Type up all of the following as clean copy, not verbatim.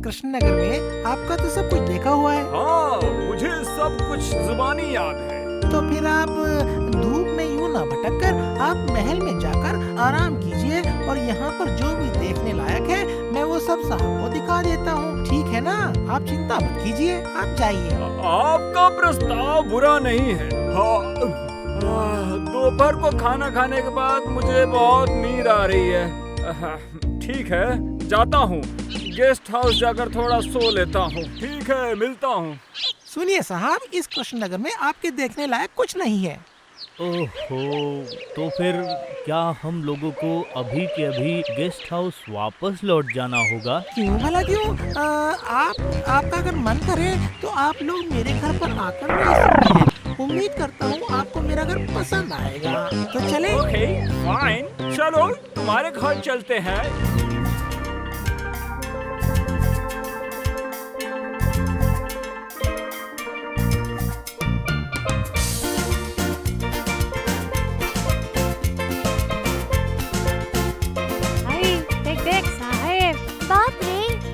कृष्णनगर में आपका तो सब कुछ देखा हुआ है। हाँ, मुझे सब कुछ जुबानी याद है। तो फिर आप धूप में यूं ना भटक कर आप महल में जाकर आराम कीजिए और यहाँ पर जो भी देखने लायक है मैं वो सब साहब को दिखा देता हूँ, ठीक है ना? आप चिंता मत कीजिए, आप जाइए। आपका प्रस्ताव बुरा नहीं है। दोपहर को खाना खाने के बाद मुझे बहुत नींद आ रही है। ठीक है, जाता हूँ, गेस्ट हाउस जाकर थोड़ा सो लेता हूँ। ठीक है, मिलता हूँ। सुनिए साहब, इस कृष्णनगर में आपके देखने लायक कुछ नहीं है। ओहो, तो फिर क्या हम लोगों को अभी के अभी गेस्ट हाउस वापस लौट जाना होगा? क्यों भला क्यों? आपका अगर मन करे तो आप लोग मेरे घर पर आकर रह सकते हैं। उम्मीद करता हूँ आपको मेरा घर पसंद आएगा। तो चले? ओके, फाइन, चलो तुम्हारे घर चलते हैं।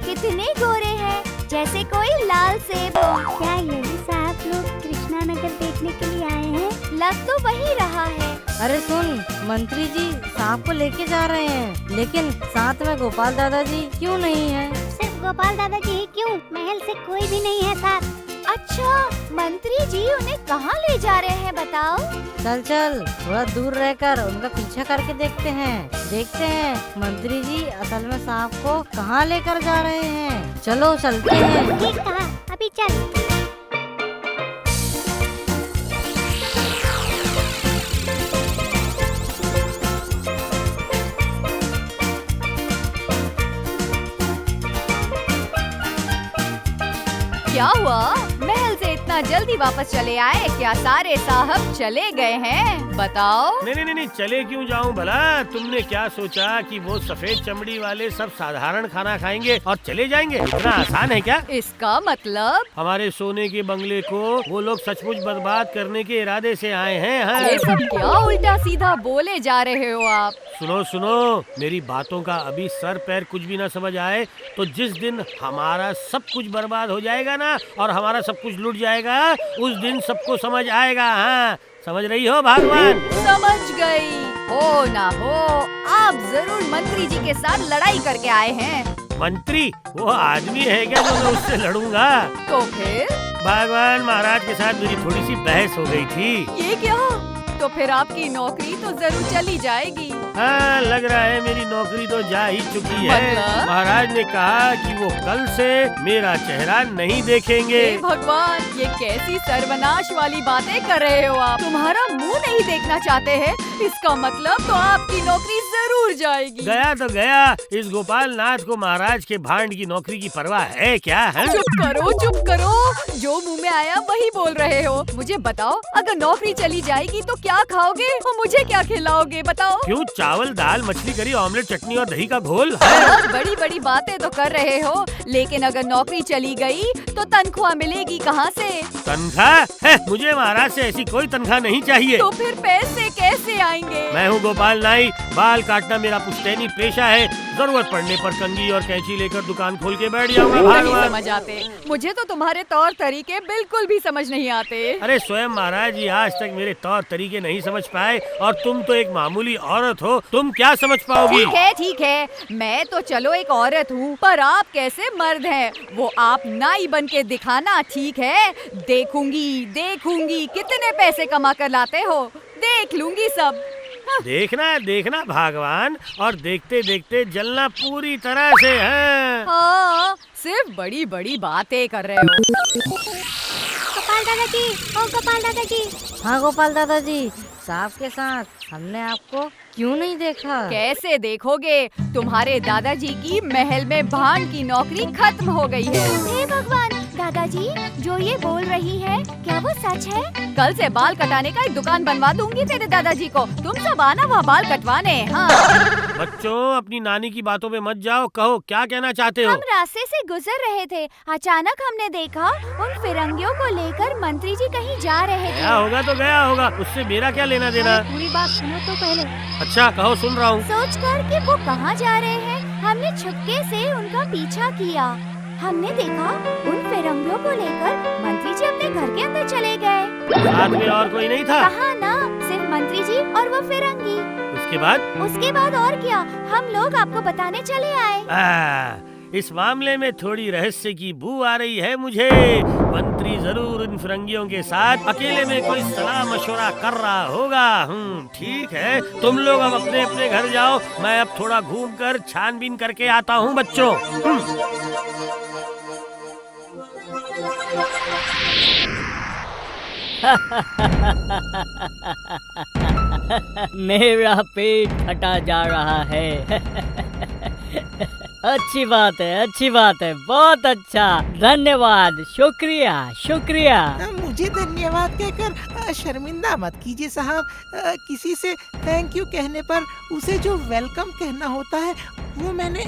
कितने गोरे हैं, जैसे कोई लाल सेब हो। क्या ये भी साहब लोग कृष्णनगर देखने के लिए आए हैं? लग तो वही रहा है। अरे सुन, मंत्री जी सांप को लेके जा रहे हैं, लेकिन साथ में गोपाल दादाजी क्यों नहीं है? सिर्फ गोपाल दादाजी ही क्यों? महल से कोई भी नहीं है साथ। अच्छा, मंत्री जी उन्हें कहाँ ले जा रहे हैं बताओ? चल चल, थोड़ा दूर रहकर उनका पीछा करके देखते हैं मंत्री जी असल में सांप को कहाँ लेकर जा रहे हैं। चलो चलते हैं। ठीक कहा, अभी चल। क्या हुआ? महल से इतना जल्दी वापस चले आए? क्या सारे साहब चले गए हैं? बताओ। नहीं, चले क्यों जाऊं भला? तुमने क्या सोचा कि वो सफेद चमड़ी वाले सब साधारण खाना खाएंगे और चले जाएंगे? इतना आसान है क्या? इसका मतलब हमारे सोने के बंगले को वो लोग सचमुच बर्बाद करने के इरादे से आए हैं। हाँ? ये सब क्या उल्टा सीधा बोले जा रहे हो आप? सुनो, मेरी बातों का अभी सर पैर कुछ भी ना समझ आए तो जिस दिन हमारा सब कुछ बर्बाद हो जाएगा ना और हमारा सब कुछ लूट जाएगा, उस दिन सबको समझ आएगा। हाँ, समझ रही हो भगवान? समझ गई। हो ना हो, आप जरूर मंत्री जी के साथ लड़ाई करके आए हैं। मंत्री? वो आदमी है क्या जो मैं उससे लड़ूंगा? तो फिर? भगवान महाराज के साथ मेरी थोड़ी सी बहस हो गई थी। ये क्या? तो फिर आपकी नौकरी तो जरूर चली जाएगी। हाँ, लग रहा है मेरी नौकरी तो जा ही चुकी है। मतलब? महाराज ने कहा कि वो कल से मेरा चेहरा नहीं देखेंगे। हे भगवान, ये कैसी सर्वनाश वाली बातें कर रहे हो आप? तुम्हारा मुंह नहीं देखना चाहते हैं? इसका मतलब तो आपकी नौकरी जरूर जाएगी। गया तो गया, इस गोपाल नाथ को महाराज के भांड की नौकरी की परवाह है क्या? है? चुप करो, जो मुंह में आया वही बोल रहे हो। मुझे बताओ, अगर नौकरी चली जाएगी तो क्या खाओगे और मुझे क्या खिलाओगे? बताओ। क्यों? चावल, दाल, मछली करी, ऑमलेट, चटनी और दही का घोल। बहुत बड़ी बातें तो कर रहे हो, लेकिन अगर नौकरी चली गई तो तनख्वाह मिलेगी कहाँ से? तनख्वाह? मुझे महाराज से ऐसी कोई तनख्वाह नहीं चाहिए। तो फिर पैसे कैसे आएंगे? मैं हूँ गोपाल नाई, बाल काटना मेरा पुश्तैनी पेशा है। जरूरत पड़ने पर कंघी और कैंची लेकर दुकान खोल के बैठ जाऊंगा। नहीं समझ आते, मुझे तो तुम्हारे तौर तरीके बिल्कुल भी समझ नहीं आते। अरे स्वयं महाराज जी आज तक मेरे तौर तरीके नहीं समझ पाए और तुम तो एक मामूली औरत हो, तुम क्या समझ पाओगी? ठीक है, मैं तो चलो एक औरत हूँ, पर आप कैसे मर्द हैं? वो आप नाई बन के दिखाना, ठीक है? देखूंगी कितने पैसे कमा कर लाते हो, देख लूंगी सब। देखना भगवान, और देखते देखते जलना पूरी तरह से है। हाँ, सिर्फ बड़ी बातें कर रहे हो। गोपाल दादाजी, ओ गोपाल दादाजी। हाँ गोपाल दादाजी, सांप के साथ हमने आपको क्यों नहीं देखा? कैसे देखोगे? तुम्हारे दादाजी की महल में भांड की नौकरी खत्म हो गई है। हे भगवान, दादाजी जो ये बोल रही है क्या वो सच है? कल से बाल कटाने का एक दुकान बनवा दूंगी तेरे दादाजी को, तुम सब आना वहाँ बाल कटवाने। हाँ। बच्चों, अपनी नानी की बातों पे मत जाओ, कहो क्या कहना चाहते हो? हम रास्ते से गुजर रहे थे, अचानक हमने देखा उन फिरंगियों को लेकर मंत्री जी कहीं जा रहे थे। गया होगा तो गया होगा, उससे मेरा क्या लेना देना? पूरी बात सुनो तो पहले। अच्छा कहो, सुन रहा हूँ। सोचकर कि वो कहाँ जा रहे हैं, हमने छुपके से उनका पीछा किया। हमने देखा उन फिरंगियों को लेकर मंत्री जी अपने घर के अंदर चले गए। साथ में और कोई नहीं था? कहा ना, सिर्फ मंत्री जी और वो फिरंगी। उसके बाद और क्या, हम लोग आपको बताने चले आए। इस मामले में थोड़ी रहस्य की बू आ रही है मुझे। मंत्री जरूर इन फिरंगियों के साथ अकेले में कोई सलाह मशवरा कर रहा होगा। ठीक है, तुम लोग अब अपने अपने घर जाओ, मैं अब थोड़ा घूमकर छानबीन करके आता हूँ बच्चों। मेरा पेट फटा जा रहा है। अच्छी बात है, बहुत अच्छा, धन्यवाद, शुक्रिया शुक्रिया। मुझे धन्यवाद कहकर शर्मिंदा मत कीजिए साहब। किसी से थैंक यू कहने पर उसे जो वेलकम कहना होता है वो मैंने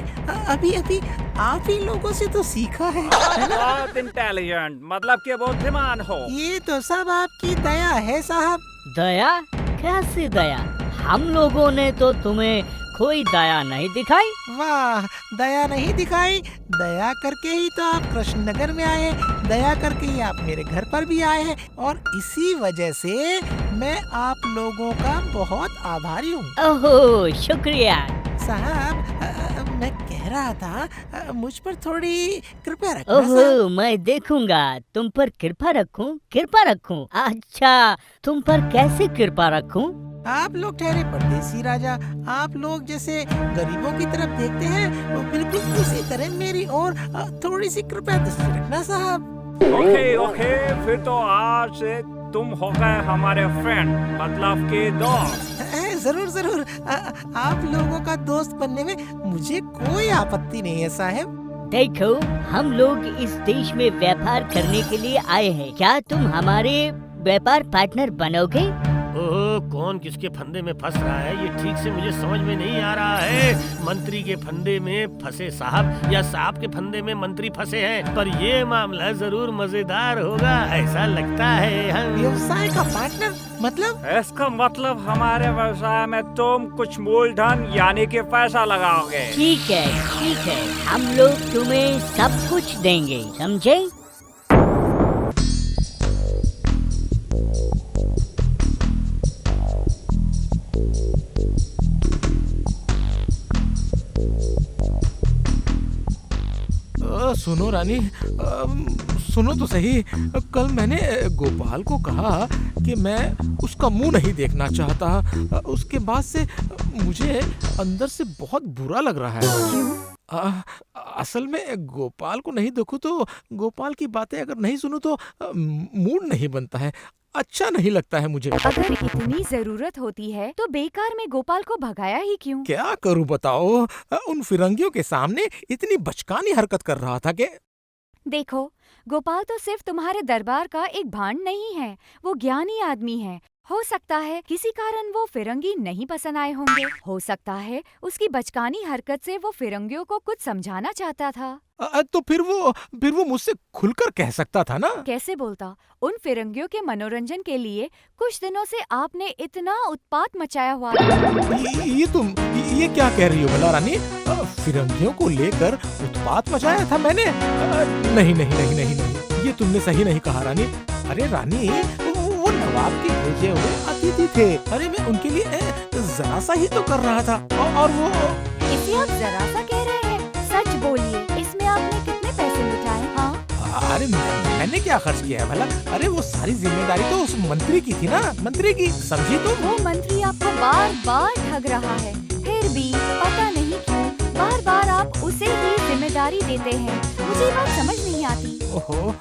अभी अभी आप ही लोगों से तो सीखा है ना? बहुत इंटेलिजेंट, मतलब कि बुद्धिमान हो। ये तो सब आपकी दया है साहब। दया? कैसी दया? हम लोगों ने तो तुम्हें कोई दया नहीं दिखाई। वाह, दया नहीं दिखाई? दया करके ही तो आप कृष्णनगर में आए, दया करके ही आप मेरे घर पर भी आए हैं, और इसी वजह से मैं आप लोगों का बहुत आभारी हूँ। ओहो, शुक्रिया साहब, मैं कह रहा था मुझ पर थोड़ी कृपया रखना साहब। ओहो, मैं देखूंगा, तुम पर कृपा रखूं। अच्छा, तुम पर कैसे कृपा रखूं? आप लोग ठहरे परदेसी राजा, आप लोग जैसे गरीबों की तरफ देखते हैं, वो बिल्कुल उसी तरह मेरी और थोड़ी सी कृपया दृष्टि रखना साहब। ओके, फिर तो आज से तुम हो गए हमारे फ्रेंड, मतलब के दोस्त। जरूर, आप लोगों का दोस्त बनने में मुझे कोई आपत्ति नहीं है साहब। देखो, हम लोग इस देश में व्यापार करने के लिए आए हैं, क्या तुम हमारे व्यापार पार्टनर बनोगे? ओह, कौन किसके फंदे में फंस रहा है ये ठीक से मुझे समझ में नहीं आ रहा है। मंत्री के फंदे में फंसे साहब या साहब के फंदे में मंत्री फंसे हैं, पर ये मामला जरूर मजेदार होगा, ऐसा लगता है। व्यवसाय का पार्टनर मतलब? इसका मतलब हमारे व्यवसाय में तुम कुछ मूलधन यानी कि पैसा लगाओगे। ठीक है, हम लोग तुम्हें सब कुछ देंगे, समझे? सुनो रानी, सुनो तो सही। कल मैंने गोपाल को कहा कि मैं उसका मुंह नहीं देखना चाहता। उसके बाद से मुझे अंदर से बहुत बुरा लग रहा है। असल में गोपाल को नहीं देखूं तो, गोपाल की बातें अगर नहीं सुनूं तो मूड नहीं बनता है, अच्छा नहीं लगता है मुझे। अगर इतनी जरूरत होती है तो बेकार में गोपाल को भगाया ही क्यों? क्या करूं बताओ, उन फिरंगियों के सामने इतनी बचकानी हरकत कर रहा था कि। देखो, गोपाल तो सिर्फ तुम्हारे दरबार का एक भांड नहीं है, वो ज्ञानी आदमी है। हो सकता है किसी कारण वो फिरंगी नहीं पसंद आए होंगे। हो सकता है उसकी बचकानी हरकत से वो फिरंगियों को कुछ समझाना चाहता था। तो फिर वो मुझसे खुलकर कह सकता था ना। कैसे बोलता? उन फिरंगियों के मनोरंजन के लिए कुछ दिनों से आपने इतना उत्पात मचाया हुआ था। ये क्या कह रही हो भला रानी? फिरंगियों को लेकर उत्पात मचाया था मैंने? नहीं, ये तुमने सही नहीं कहा रानी। अरे रानी, वो नवाब के भेजे हुए अतिथि थे। अरे मैं उनके लिए जरा सा ही तो कर रहा था, और वो। इसे आप जरा सा कह रहे हैं? सच बोलिए, इसमें आपने कितने पैसे लुटाए? हाँ, अरे मैंने क्या खर्च किया है भला? अरे वो सारी जिम्मेदारी तो उस मंत्री की थी ना, मंत्री की, समझी तुम? वो मंत्री आपको बार बार ठग रहा है, फिर भी पता नहीं क्यों बार बार आप उसे ही जिम्मेदारी देते हैं। मुझे बात समझ नहीं आती। ओहो,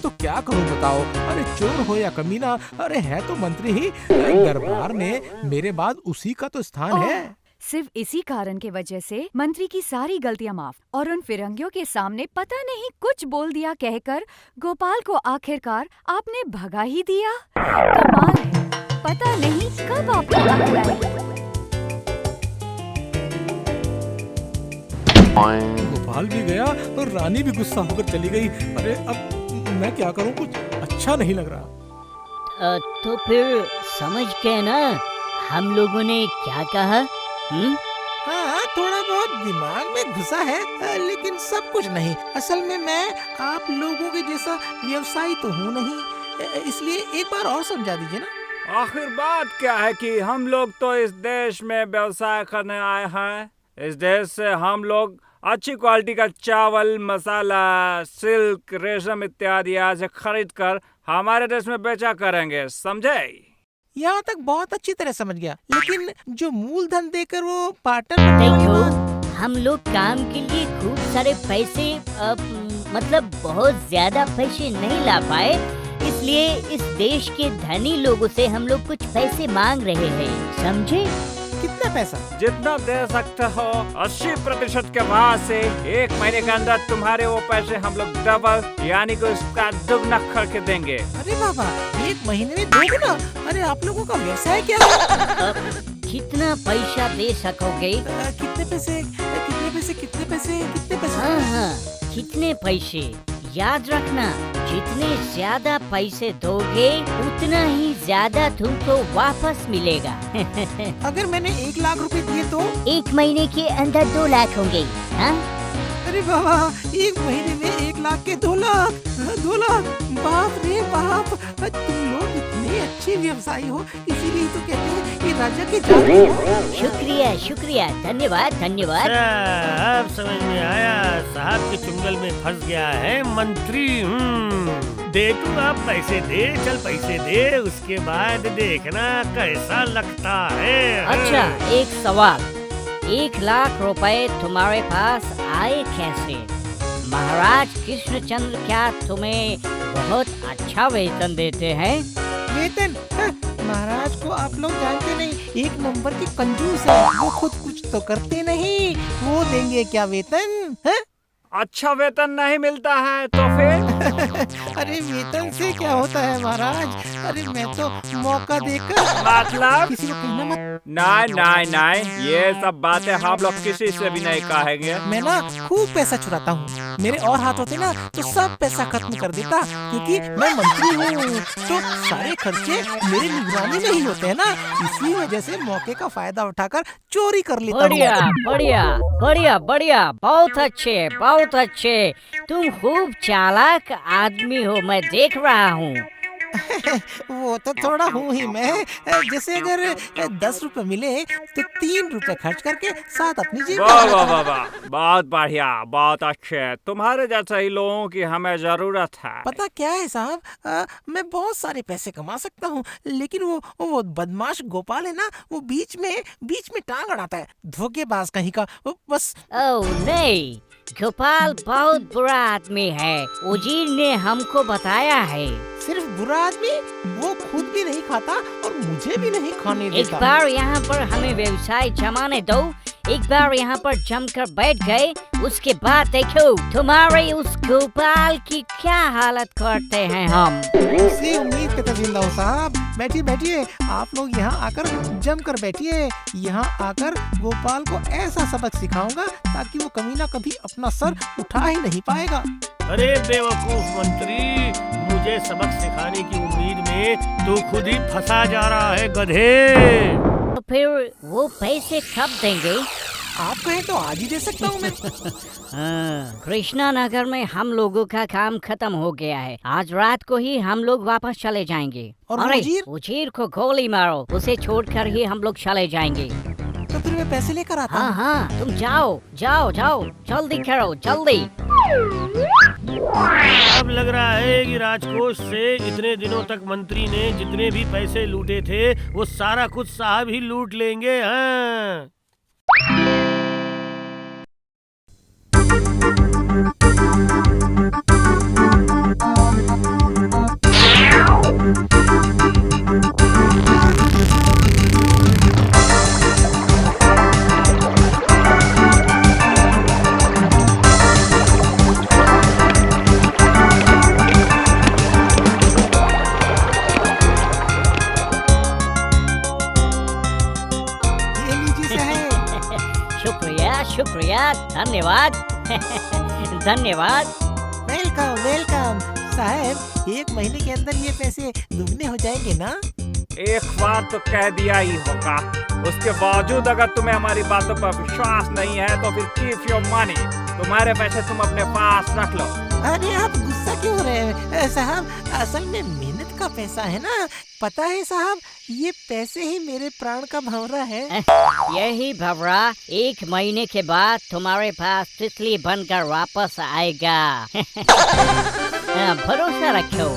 तो क्या करूं बताओ? अरे चोर हो या कमीना, अरे है तो मंत्री ही। दरबार में मेरे बाद उसी का तो स्थान है। सिर्फ इसी कारण के वजह से मंत्री की सारी गलतियां माफ, और उन फिरंगियों के सामने पता नहीं कुछ बोल दिया कहकर गोपाल को आखिरकार आपने भगा ही दिया। कमाल है, पता नहीं कब आपको अकल आएगी। गोपाल भी गया और रानी भी गुस्सा होकर चली गई। अरे अब मैं क्या करूं, कुछ अच्छा नहीं लग रहा। तो फिर समझ गए ना हम लोगों ने क्या कहा? हाँ, थोड़ा बहुत दिमाग में घुसा है, लेकिन सब कुछ नहीं। असल में मैं आप लोगों के जैसा व्यवसायी तो हूँ नहीं, इसलिए एक बार और समझा दीजिए ना। आखिर बात क्या है कि हम लोग तो इस देश में व्यवसाय करने आए हैं। इस देश से हम लोग अच्छी क्वालिटी का चावल, मसाला, सिल्क, रेशम इत्यादि आज खरीद कर हमारे देश में बेचा करेंगे, समझे? यहाँ तक बहुत अच्छी तरह समझ गया, लेकिन जो मूलधन देकर वो पार्टनर बनने वाली बात- देखो, हम लोग काम के लिए खूब सारे पैसे मतलब बहुत ज्यादा पैसे नहीं ला पाए, इसलिए इस देश के धनी लोगों से हम लोग कुछ पैसे मांग रहे हैं, समझे? कितना पैसा? जितना दे सकते हो 80% के बाद से 1 महीने के अंदर तुम्हारे वो पैसे हम लोग डबल यानी कि उसका दुगना करके देंगे। अरे बाबा, 1 महीने में दोगुना? अरे आप लोगों का व्यवसाय क्या है? कितना पैसा दे सकोगे? कितने पैसे? कितने पैसे? कितने पैसे? कितने पैसे? हाँ हाँ, कितने पैसे? याद रखना, जितने ज्यादा पैसे दोगे उतना ही ज्यादा तुमको वापस मिलेगा। अगर मैंने 1 लाख रुपए दिए तो? 1 महीने के अंदर 2 लाख होंगे। हाँ? अरे बाबा, 1 महीने में 1 लाख के 2 लाख? 2 लाख? बाप रे बाप, तुम लोग इतने अच्छे व्यवसायी हो, इसीलिए तो कहते हैं कि राजा के जाते हो। शुक्रिया शुक्रिया, धन्यवाद धन्यवाद। अब समझ में आया, साहब के चुंगल में फंस गया है मंत्री। दे तू आप पैसे दे, चल पैसे दे, उसके बाद देखना कैसा लगता है। अच्छा, एक सवाल, 1 लाख रुपए तुम्हारे पास आए कैसे? महाराज कृष्णचंद्र क्या तुम्हें बहुत अच्छा वेतन देते हैं? वेतन? महाराज को आप लोग जानते नहीं, 1 नंबर के कंजूस है, वो खुद कुछ तो करते नहीं, वो देंगे क्या वेतन? है? अच्छा वेतन नहीं मिलता है तो फिर? अरे वेतन से क्या होता है महाराज? अरे मैं तो मौका देकर मतलब? किसी को कहना मत। नहीं नहीं नहीं, ये सब बातें हम लोग किसी से भी नहीं कहेंगे। मैं ना खूब पैसा चुराता हूँ, मेरे और हाथ होते ना तो सब पैसा खत्म कर देता, क्योंकि मैं मंत्री हूँ, तो सारे खर्चे मेरे निगरानी में ही होते हैं ना, इसी वजह से मौके का फायदा उठाकर चोरी कर लेता बढ़िया हूँ। बढ़िया बढ़िया बढ़िया, बहुत अच्छे, तुम खूब चालाक आदमी हो, मैं देख रहा हूँ। वो तो थोड़ा हूँ ही मैं, जैसे अगर 10 रुपए मिले तो 3 रुपए खर्च करके 7 अपनी जेब में वाह रखता वाह हूँ। वाह वाह, बहुत बढ़िया, बहुत अच्छे। तुम्हारे जैसे ही लोगों की हमें जरूरत है। पता क्या है साहब, मैं बहुत सारे पैसे कमा सकता हूँ, लेकिन वो बदमाश गोपाल है ना, वो बीच में टांग अड़ाता है, धोखेबाज कहीं का, वो बस। ओह नहीं, गोपाल बहुत बुरा आदमी है, उजीर ने हमको बताया है। सिर्फ बुरा आदमी? वो खुद भी नहीं खाता और मुझे भी नहीं खाने एक देता। बार यहाँ पर हमें व्यवसाय जमाने दो, एक बार यहाँ पर जमकर बैठ गए, उसके बाद देखो तुम्हारे उस गोपाल की क्या हालत करते हैं हम। इसी उम्मीद पे तो जिंदा हूँ साहब। बैठिए बैठिए, आप लोग यहाँ आकर जमकर बैठिए, यहाँ आकर गोपाल को ऐसा सबक सिखाऊंगा ताकि वो कमीना कभी अपना सर उठा ही नहीं पाएगा। अरे बेवकूफ मंत्री, मुझे सबक सिखाने की उम्मीद में तू खुद ही फंसा जा रहा है, गधे। तो फिर वो पैसे कब देंगे? आप कहें तो आज ही दे सकता हूँ मैं। हाँ, कृष्णा नगर में हम लोगों का काम खत्म हो गया है, आज रात को ही हम लोग वापस चले जाएंगे। और वो अरे उजीर? उजीर को गोली मारो, उसे छोड़कर ही हम लोग चले जाएंगे। तो फिर मैं पैसे लेकर आता हाँ हूँ। हाँ, तुम जाओ जाओ जाओ, जल्दी करो जल्दी। अब लग रहा है कि राजकोष से इतने दिनों तक मंत्री ने जितने भी पैसे लूटे थे वो सारा कुछ साहब ही लूट लेंगे। हाँ, ये लीजिए साहब। शुक्रिया शुक्रिया, धन्यवाद धन्यवाद। वेलकम वेलकम साहब, 1 महीने के अंदर ये पैसे दुगने हो जाएंगे ना? एक बार तो कह दिया ही होगा, उसके बावजूद अगर तुम्हें हमारी बातों पर विश्वास नहीं है तो फिर कीप योर मनी, तुम्हारे पैसे तुम अपने पास रख लो। अरे आप गुस्सा क्यों हो रहे हैं साहब? असल में मेहनत का पैसा है ना, पता है साहब, ये पैसे ही मेरे प्राण का भंवरा है। यही भंवरा 1 महीने के बाद तुम्हारे पास तितली बनकर वापस आएगा। भरोसा रखो।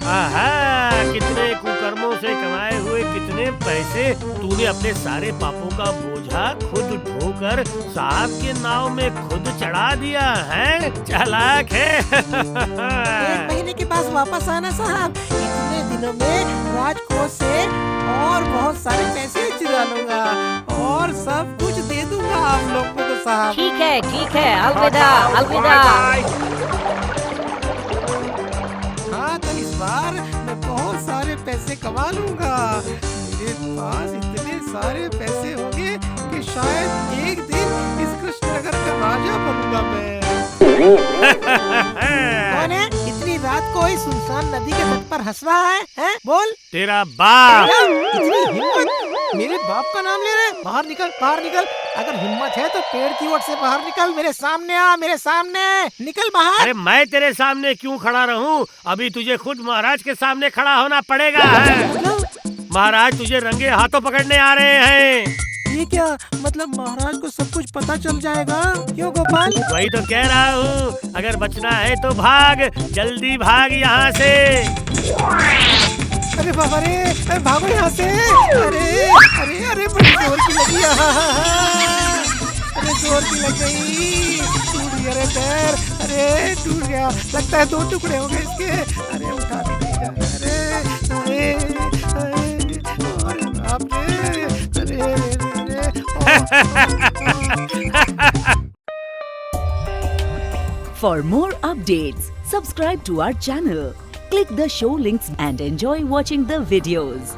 आहा, कितने कुकर्मों से कमाए हुए कितने पैसे तूने अपने सारे पापों का बोझा खुद ढोकर साहब के नाव में खुद चढ़ा दिया है। चालाक है। 1 महीने के बाद वापस आना साहब, इतने दिनों में राजकोष से और बहुत सारे पैसे चुरा लूंगा और सब कुछ दे दूंगा आप लोगों को साहब। ठीक है, अलविदा अलविदा। हाँ, तो इस बार मैं बहुत सारे पैसे कमा लूंगा। मेरे पास इतने सारे पैसे होंगे कि शायद एक दिन इस कृष्णनगर का राजा बनूंगा मैं। कौन है इतनी रात को इस सुनसान नदी के तट पर हंस रहा है? हैं? बोल। तेरा बाप। इतनी हिम्मत, मेरे बाप का नाम ले रहे? बाहर निकल, बाहर निकल। अगर हिम्मत है तो पेड़ की ओर से बाहर निकल, मेरे सामने आ, मेरे सामने निकल बाहर। अरे मैं तेरे सामने क्यों खड़ा रहूं? अभी तुझे खुद महाराज के सामने खड़ा होना पड़ेगा है। महाराज तुझे रंगे हाथों पकड़ने आ रहे हैं। ये क्या मतलब? महाराज को सब कुछ पता चल जाएगा? क्यों गोपाल? वही तो कह रहा हूँ, अगर बचना है तो भाग, जल्दी भाग यहाँ से। अरे बाबा रे, अरे भागो यहाँ से। अरे अरे अरे बड़ी जोर की लगी। अरे जोर की लग गई, टूट गया रे पैर। अरे टूट गया, लगता है 2 टुकड़े हो गए इसके। अरे उठा भी नहीं जा रहा। अरे अरे बाप रे, अरे For more updates, subscribe to our channel, click the show links and enjoy watching the videos.